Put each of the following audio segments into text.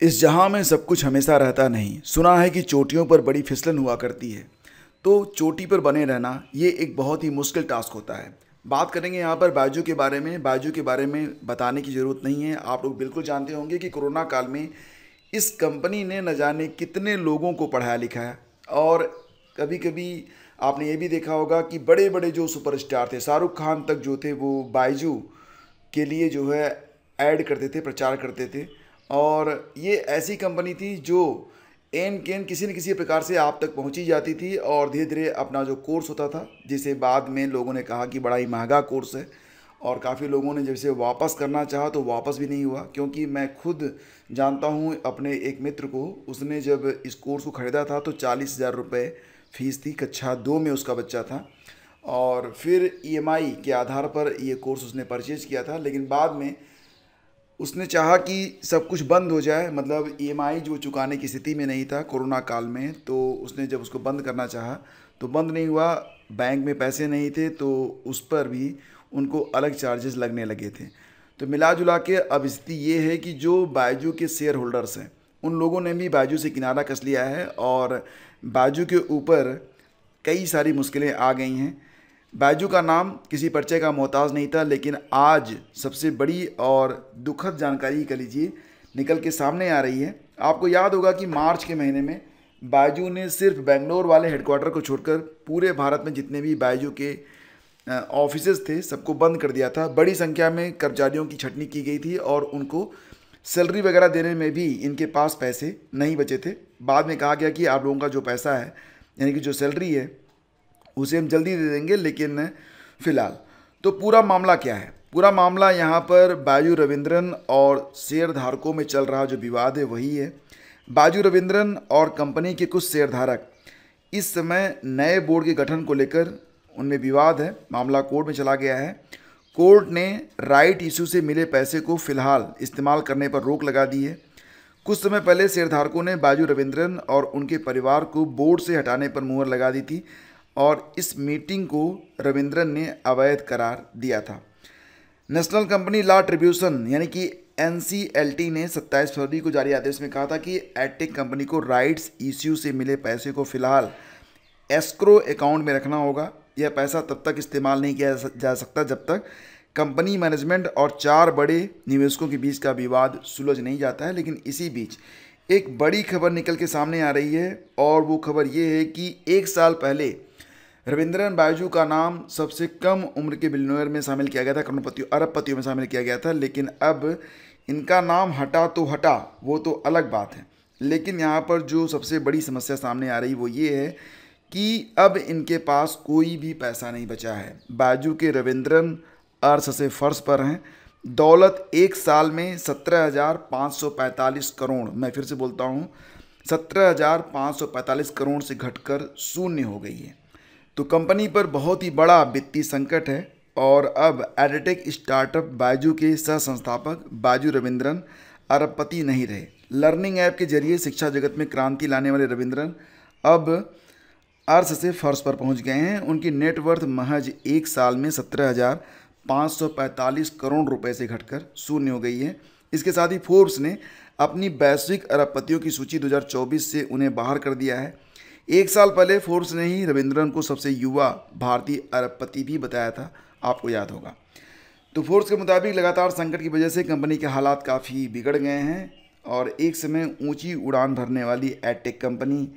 इस जहां में सब कुछ हमेशा रहता नहीं। सुना है कि चोटियों पर बड़ी फिसलन हुआ करती है। तो चोटी पर बने रहना ये एक बहुत ही मुश्किल टास्क होता है। बात करेंगे यहाँ पर बायजू के बारे में। बायजू के बारे में बताने की ज़रूरत नहीं है, आप लोग बिल्कुल जानते होंगे कि कोरोना काल में इस कंपनी ने न जाने कितने लोगों को पढ़ाया लिखाया। और कभी कभी आपने ये भी देखा होगा कि बड़े बड़े जो सुपरस्टार थे, शाहरुख खान तक जो थे, वो बायजू के लिए जो है ऐड करते थे, प्रचार करते थे। और ये ऐसी कंपनी थी जो एन केन किसी न किसी प्रकार से आप तक पहुंची जाती थी और धीरे धीरे अपना जो कोर्स होता था, जिसे बाद में लोगों ने कहा कि बड़ा ही महंगा कोर्स है, और काफ़ी लोगों ने जैसे वापस करना चाहा तो वापस भी नहीं हुआ। क्योंकि मैं खुद जानता हूँ अपने एक मित्र को, उसने जब इस कोर्स को ख़रीदा था तो 40,000 रुपये फ़ीस थी। कक्षा 2 में उसका बच्चा था और फिर ईएमआई के आधार पर ये कोर्स उसने परचेज़ किया था। लेकिन बाद में उसने चाहा कि सब कुछ बंद हो जाए, मतलब ईएमआई जो चुकाने की स्थिति में नहीं था कोरोना काल में, तो उसने जब उसको बंद करना चाहा तो बंद नहीं हुआ। बैंक में पैसे नहीं थे तो उस पर भी उनको अलग चार्जेस लगने लगे थे। तो मिला जुला के अब स्थिति ये है कि जो बायजू के शेयर होल्डर्स हैं उन लोगों ने भी बायजू से किनारा कस लिया है और बायजू के ऊपर कई सारी मुश्किलें आ गई हैं। बायजू का नाम किसी परिचय का मोहताज नहीं था, लेकिन आज सबसे बड़ी और दुखद जानकारी कह लीजिए निकल के सामने आ रही है। आपको याद होगा कि मार्च के महीने में बायजू ने सिर्फ बेंगलोर वाले हेडक्वार्टर को छोड़कर पूरे भारत में जितने भी बायजू के ऑफिसेज थे सबको बंद कर दिया था। बड़ी संख्या में कर्मचारियों की छटनी की गई थी और उनको सैलरी वगैरह देने में भी इनके पास पैसे नहीं बचे थे। बाद में कहा गया कि आप लोगों का जो पैसा है, यानी कि जो सैलरी है, उसे हम जल्दी दे देंगे। लेकिन फ़िलहाल तो पूरा मामला क्या है? पूरा मामला यहाँ पर बायजू रविंद्रन और शेयर धारकों में चल रहा जो विवाद है वही है। बायजू रविंद्रन और कंपनी के कुछ शेयरधारक इस समय नए बोर्ड के गठन को लेकर उनमें विवाद है। मामला कोर्ट में चला गया है। कोर्ट ने राइट इशू से मिले पैसे को फ़िलहाल इस्तेमाल करने पर रोक लगा दी है। कुछ समय पहले शेयरधारकों ने बायजू रविंद्रन और उनके परिवार को बोर्ड से हटाने पर मुहर लगा दी थी और इस मीटिंग को रविंद्रन ने अवैध करार दिया था। नेशनल कंपनी लॉ ट्रिब्यूशन यानी कि एनसीएलटी ने 27 फरवरी को जारी आदेश में कहा था कि एडटेक कंपनी को राइट्स इश्यू से मिले पैसे को फिलहाल एस्क्रो अकाउंट में रखना होगा। यह पैसा तब तक इस्तेमाल नहीं किया जा सकता जब तक कंपनी मैनेजमेंट और 4 बड़े निवेशकों के बीच का विवाद सुलझ नहीं जाता है। लेकिन इसी बीच एक बड़ी खबर निकल के सामने आ रही है और वो खबर ये है कि 1 साल पहले रविंद्रन बायजू का नाम सबसे कम उम्र के बिलियनियर में शामिल किया गया था, करोड़पतियों अरबपतियों में शामिल किया गया था। लेकिन अब इनका नाम हटा तो हटा, वो तो अलग बात है। लेकिन यहाँ पर जो सबसे बड़ी समस्या सामने आ रही वो ये है कि अब इनके पास कोई भी पैसा नहीं बचा है। बायजू के रविंद्रन अर्श से फर्श पर हैं। दौलत 1 साल में 17,545 करोड़, मैं फिर से बोलता हूँ 17,545 करोड़ से घटकर शून्य हो गई है। तो कंपनी पर बहुत ही बड़ा वित्तीय संकट है और अब एडटेक स्टार्टअप बायजू के सह संस्थापक बायजू रविंद्रन अरबपति नहीं रहे। लर्निंग ऐप के जरिए शिक्षा जगत में क्रांति लाने वाले रविंद्रन अब अर्श से फर्श पर पहुंच गए हैं। उनकी नेटवर्थ महज 1 साल में 17,545 करोड़ रुपए से घटकर शून्य हो गई है। इसके साथ ही फोर्ब्स ने अपनी वैश्विक अरबपतियों की सूची 2024 से उन्हें बाहर कर दिया है। 1 साल पहले फोर्ब्स ने ही रविंद्रन को सबसे युवा भारतीय अरबपति भी बताया था, आपको याद होगा। तो फोर्ब्स के मुताबिक लगातार संकट की वजह से कंपनी के हालात काफ़ी बिगड़ गए हैं और एक समय ऊंची उड़ान भरने वाली एडटेक कंपनी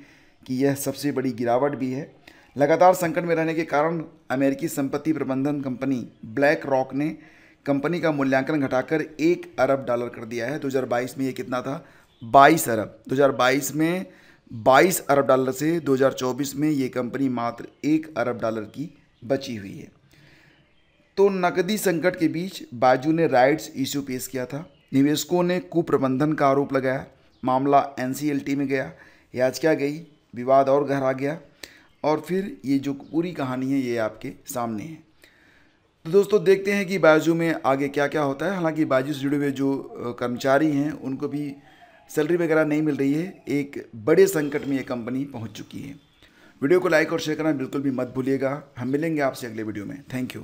की यह सबसे बड़ी गिरावट भी है। लगातार संकट में रहने के कारण अमेरिकी संपत्ति प्रबंधन कंपनी ब्लैक रॉक ने कंपनी का मूल्यांकन घटाकर $1 अरब कर दिया है। 2022 में ये कितना था? 22 अरब। 2022 में 22 अरब डॉलर से 2024 में ये कंपनी मात्र $1 अरब की बची हुई है। तो नकदी संकट के बीच बायजू ने राइट्स इश्यू पेश किया था। निवेशकों ने कुप्रबंधन का आरोप लगाया। मामला एनसीएलटी में गया, याचिका गई, विवाद और गहरा गया और फिर ये जो पूरी कहानी है ये आपके सामने है। तो दोस्तों देखते हैं कि बायजू में आगे क्या क्या होता है। हालांकि बायजू से जुड़े हुए जो कर्मचारी हैं उनको भी सैलरी वगैरह नहीं मिल रही है। एक बड़े संकट में ये कंपनी पहुंच चुकी है। वीडियो को लाइक और शेयर करना बिल्कुल भी मत भूलिएगा। हम मिलेंगे आपसे अगले वीडियो में। Thank you.